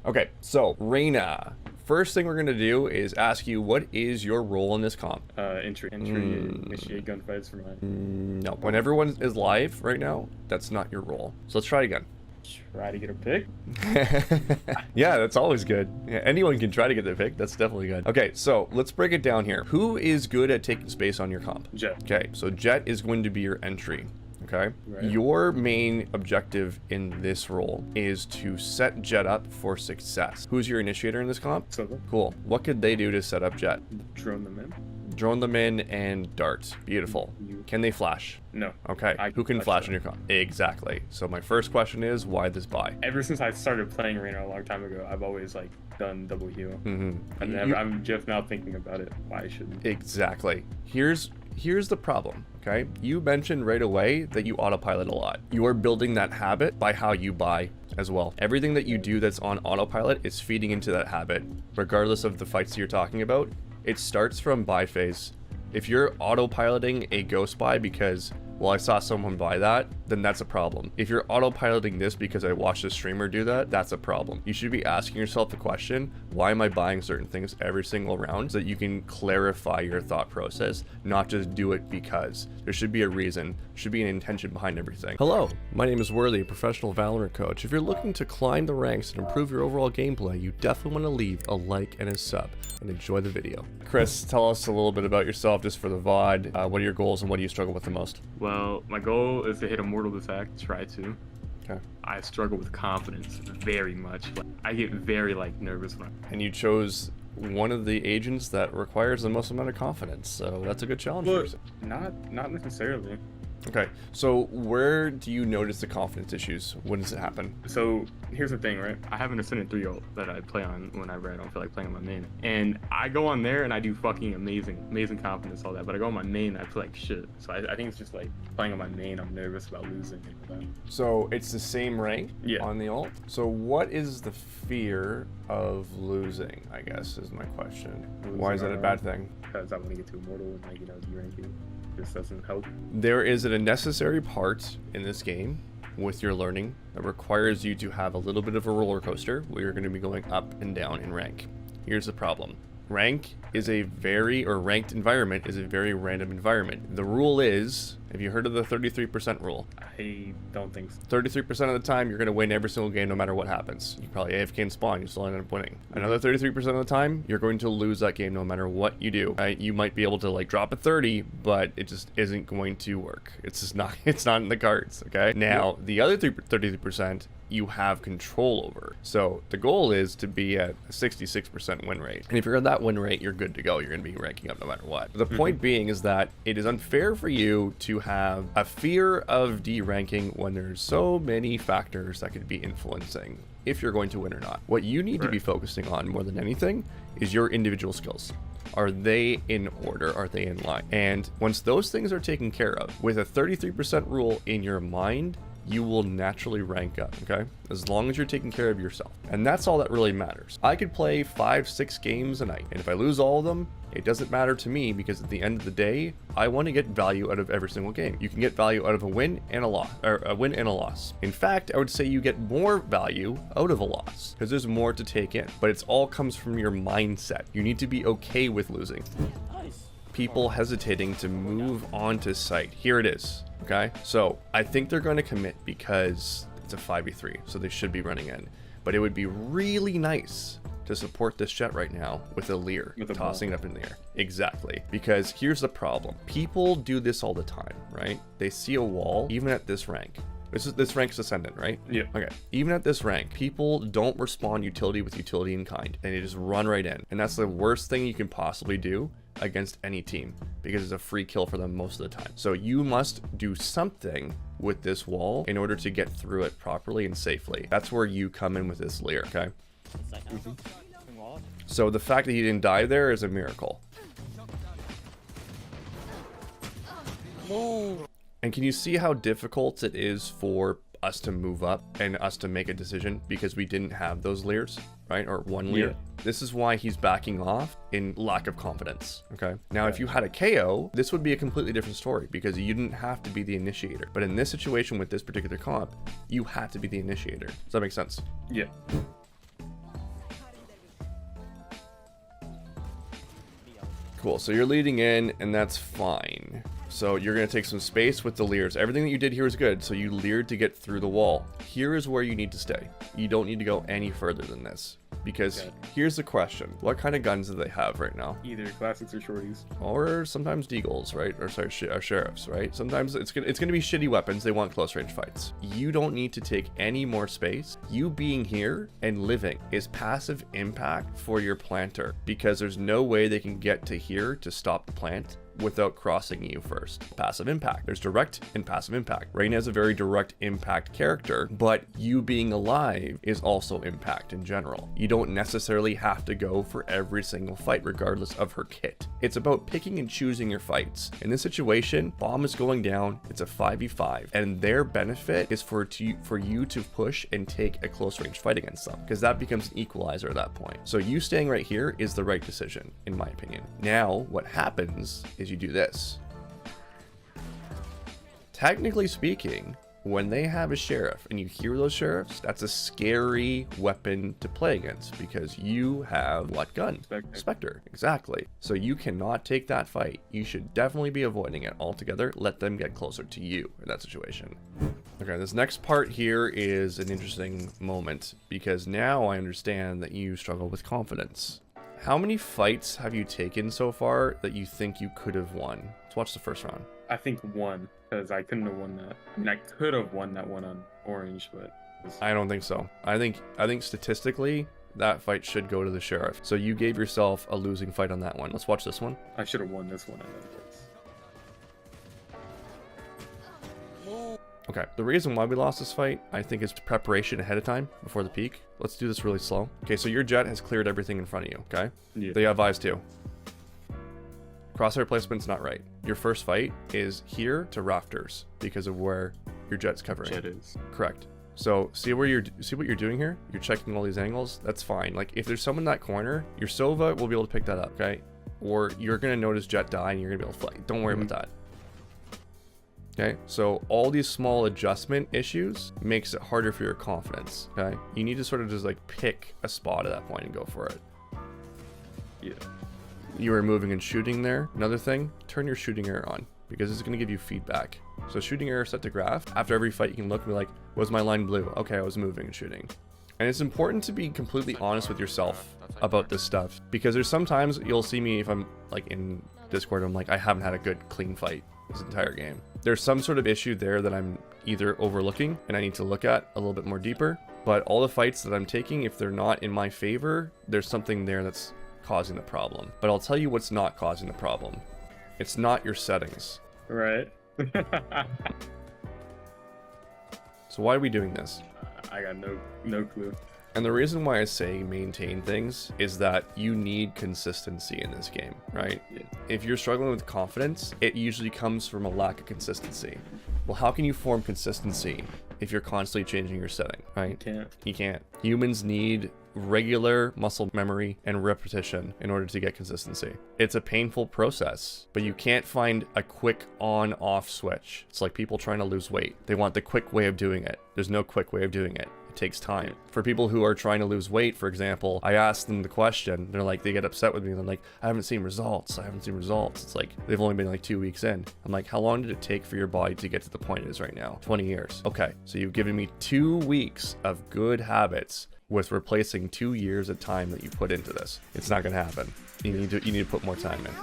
Okay, so Reyna. First thing we're going to do is ask you, what is your role in this comp? Entry, initiate gunfights for mine. No, when everyone is live right now, that's not your role. So let's try it again. Try to get a pick? Yeah, that's always good. Yeah, anyone can try to get their pick. That's definitely good. Okay, so let's break it down here. Who is good at taking space on your comp? Jet. Okay, so Jet is going to be your entry. Okay, Right. Your main objective in this role is to set Jet up for success. Who's your initiator in this comp? Solo. Cool. What could they do to set up Jet? Drone them in. Drone them in and dart. Beautiful. Can they flash? No. Okay. Who can flash in your comp? Exactly. So my first question is, why this buy? Ever since I started playing Reyna a long time ago, I've always like done double heal. I'm just now thinking about it. Why I shouldn't. Exactly. Here's the problem, okay? You mentioned right away that you autopilot a lot. You are building that habit by how you buy as well. Everything that you do that's on autopilot is feeding into that habit, regardless of the fights that you're talking about. It starts from buy phase. If you're autopiloting a ghost buy because, well, I saw someone buy that, then that's a problem. If you're autopiloting this because I watched a streamer do that, that's a problem. You should be asking yourself the question, why am I buying certain things every single round, so that you can clarify your thought process, not just do it because. There should be a reason, should be an intention behind everything. Hello, my name is Worthy, a professional Valorant coach. If you're looking to climb the ranks and improve your overall gameplay, you definitely want to leave a like and a sub, and enjoy the video. Chris, tell us a little bit about yourself just for the VOD. What are your goals and what do you struggle with the most? Well, my goal is to hit a mortal attack. Try to. Okay. I struggle with confidence very much. I get very nervous when And you chose one of the agents that requires the most amount of confidence, so that's a good challenge for yourself. Not necessarily. Okay, so where do you notice the confidence issues? When does it happen? So here's the thing, right? I have an Ascendant 3 ult that I play on whenever I don't feel like playing on my main. And I go on there and I do fucking amazing confidence, all that. But I go on my main and I feel like shit. So I think it's just like playing on my main, I'm nervous about losing and all that. So it's the same rank on the ult? So what is the fear of losing, I guess, is my question. Why is that a bad thing? Because I want to get to Immortal and de-ranking. This doesn't help. There is a necessary part in this game with your learning that requires you to have a little bit of a roller coaster where you're going to be going up and down in rank. Here's the problem. Ranked environment is a very random environment. The rule is, have you heard of the 33% rule? I don't think so. 33% of the time, you're going to win every single game no matter what happens. You probably AFK and spawn, you still end up winning. Another 33% of the time, you're going to lose that game no matter what you do. You might be able to drop a 30, but it just isn't going to work. It's just not, it's not in the cards, okay? Now, the other 33%, you have control over. So the goal is to be at a 66% win rate. And if you're at that win rate, you're good to go. You're going to be ranking up no matter what. The point being is that it is unfair for you to have a fear of deranking when there's so many factors that could be influencing if you're going to win or not. What you need to be focusing on more than anything is your individual skills. Are they in order? Are they in line? And once those things are taken care of, with a 33% rule in your mind, you will naturally rank up, okay? As long as you're taking care of yourself. And that's all that really matters. I could play 5-6 games a night, and if I lose all of them, it doesn't matter to me, because at the end of the day, I want to get value out of every single game. You can get value out of a win and a loss, or a win and a loss. In fact, I would say you get more value out of a loss, because there's more to take in. But it's all comes from your mindset. You need to be okay with losing. People hesitating to move on to site. Here it is. Okay, so I think they're going to commit because it's a 5v3, so they should be running in. But it would be really nice to support this Jet right now with a Leer, tossing it up in the air. Exactly, because here's the problem. People do this all the time, right? They see a wall, even at this rank. This rank's Ascendant, right? Yeah. Okay. Even at this rank, people don't respond utility with utility in kind, and they just run right in. And that's the worst thing you can possibly do against any team, because it's a free kill for them most of the time. So you must do something with this wall in order to get through it properly and safely. That's where you come in with this Leer, okay? So the fact that he didn't die there is a miracle. And can you see how difficult it is for us to move up and us to make a decision because we didn't have those Leers, right? Or one Leer. This is why he's backing off in lack of confidence, okay? Now, if you had a KO, this would be a completely different story because you didn't have to be the initiator. But in this situation with this particular comp, you had to be the initiator. Does that make sense? Yeah. Cool. So you're leading in, and that's fine. So you're going to take some space with the leers. Everything that you did here is good. So you leered to get through the wall. Here is where you need to stay. You don't need to go any further than this. Because here's the question. What kind of guns do they have right now? Either classics or shorties. Or sometimes deagles, right? Or sorry, sheriffs, right? Sometimes it's gonna be shitty weapons. They want close range fights. You don't need to take any more space. You being here and living is passive impact for your planter, because there's no way they can get to here to stop the plant without crossing you first. Passive impact. There's direct and passive impact. Reyna is a very direct impact character, but you being alive is also impact in general. You don't necessarily have to go for every single fight regardless of her kit. It's about picking and choosing your fights. In this situation, bomb is going down, it's a 5v5, and their benefit is for you to push and take a close range fight against them, because that becomes an equalizer at that point. So you staying right here is the right decision, in my opinion. Now, what happens is you do this. Technically speaking, when they have a sheriff and you hear those sheriffs, that's a scary weapon to play against, because you have what gun? Spectre. Exactly. So you cannot take that fight. You should definitely be avoiding it altogether. Let them get closer to you in that situation. Okay, this next part here is an interesting moment, because now I understand that you struggle with confidence. How many fights have you taken so far that you think you could have won? Let's watch the first round. I think one, because I couldn't have won that. I mean, I could have won that one on orange, but I don't think so. I think statistically that fight should go to the sheriff. So you gave yourself a losing fight on that one. Let's watch this one. I should have won this one. Okay, the reason why we lost this fight, I think, is preparation ahead of time before the peak. Let's do this really slow. Okay, so your jet has cleared everything in front of you, okay? Yeah. They have eyes too. Crosshair placement's not right. Your first fight is here to rafters because of where your jet's covering. Jet is. Correct. So see what you're doing here? You're checking all these angles. That's fine. Like, if there's someone in that corner, your Sova will be able to pick that up, okay? Or you're gonna notice jet die and you're gonna be able to fly. Don't worry about that. Okay, so all these small adjustment issues makes it harder for your confidence, okay? You need to sort of just like pick a spot at that point and go for it. Yeah. You were moving and shooting there. Another thing, turn your shooting error on, because it's going to give you feedback. So shooting error set to graph. After every fight, you can look and be like, was my line blue? Okay, I was moving and shooting. And it's important to be completely honest with yourself about this stuff, because there's sometimes you'll see me, if I'm like in Discord, I'm like, I haven't had a good clean fight this entire game. There's some sort of issue there that I'm either overlooking and I need to look at a little bit more deeper. But all the fights that I'm taking, if they're not in my favor, there's something there that's causing the problem. But I'll tell you what's not causing the problem. It's not your settings. Right. So why are we doing this? I got no clue. And the reason why I say maintain things is that you need consistency in this game, right? Yeah. If you're struggling with confidence, it usually comes from a lack of consistency. Well, how can you form consistency if you're constantly changing your setting, right? You can't. Humans need regular muscle memory and repetition in order to get consistency. It's a painful process, but you can't find a quick on-off switch. It's like people trying to lose weight. They want the quick way of doing it. There's no quick way of doing it. Takes time. For people who are trying to lose weight, for example, I ask them the question, they're like, they get upset with me, they're like, I haven't seen results. It's like they've only been like 2 weeks in. I'm like, how long did it take for your body to get to the point it is right now? 20 years. Okay, so you've given me 2 weeks of good habits with replacing 2 years of time that you put into this. It's not gonna happen. You need to put more time in.